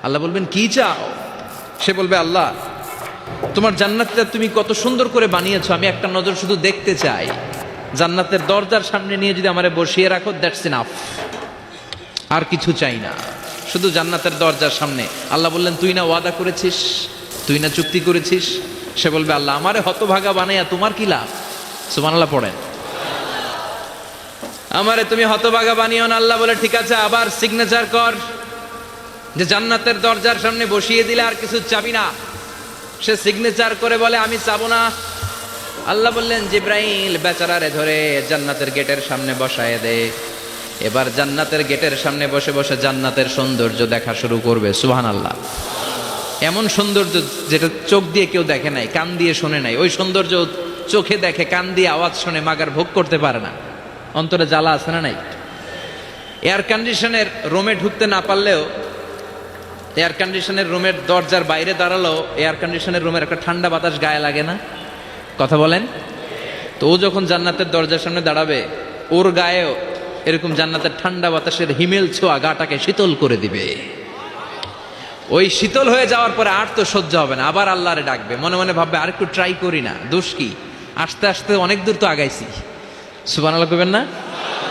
আল্লাহ বলবেন কি চাও? সে বলবে আল্লাহ তোমার জান্নাতটা তুমি কত সুন্দর করে বানিয়েছো, আমি একটা নজর শুধু দেখতে চাই। জান্নাতের দরজার সামনে নিয়ে যদি আমারে বসিয়ে রাখো, দ্যাটস ইনাফ, আর কিছু চাই না, শুধু জান্নাতের দরজার সামনে। আল্লাহ বললেন তুই না ওয়াদা করেছিস, তুই না চুক্তি করেছিস। সে বলবে আল্লাহ আমারে হতভাগা বানাইয়া তোমার কি লাভ? সুবহানাল্লাহ পড়েন। আমারে তুমি হতভাগা বানিও না। আল্লাহ বলে ঠিক আছে, আবার সিগনেচার কর যে জান্নাতের দরজার সামনে বসিয়ে দিলে আর কিছু চাবি না। সে সিগনেচার করে বলে আমি চাবো না। আল্লাহ বললেন জিব্রাইল বেচারারে ধরে জান্নাতের গেটের সামনে বসায় দে। এবার জান্নাতের গেটের সামনে বসে বসে জান্নাতের সৌন্দর্য দেখা শুরু করবে। সুবহানাল্লাহ। এমন সৌন্দর্য যেটা চোখ দিয়ে কেউ দেখে নাই, কান দিয়ে শোনে নাই, ওই সৌন্দর্য চোখে দেখে, কান দিয়ে আওয়াজ শুনে মাগার ভোগ করতে পারে না। অন্তরে জ্বালা আছে না নাই? এয়ার কন্ডিশনের রুমে ঢুকতে না পারলেও, এয়ার কন্ডিশনের রুমের দরজার বাইরে দাঁড়ালো, এয়ার কন্ডিশনের রুমের একটা ঠান্ডা বাতাস গায়ে লাগে না? কথা বলেন তো। ও যখন জান্নাতের দরজার সামনে দাঁড়াবে, ওর গায়েও এরকম জান্নাতের ঠান্ডা বাতাসের হিমেল ছোঁয়া গাটাকে শীতল করে দিবে। ওই শীতল হয়ে যাওয়ার পরে আর তো সহ্য হবে না, আবার আল্লাহরে ডাকবে, মনে মনে ভাববে আর একটু ট্রাই করি না, দোষ কি, আস্তে আস্তে অনেক দূর তো আগাইছি। সুবহানাল্লাহ কইবেন না?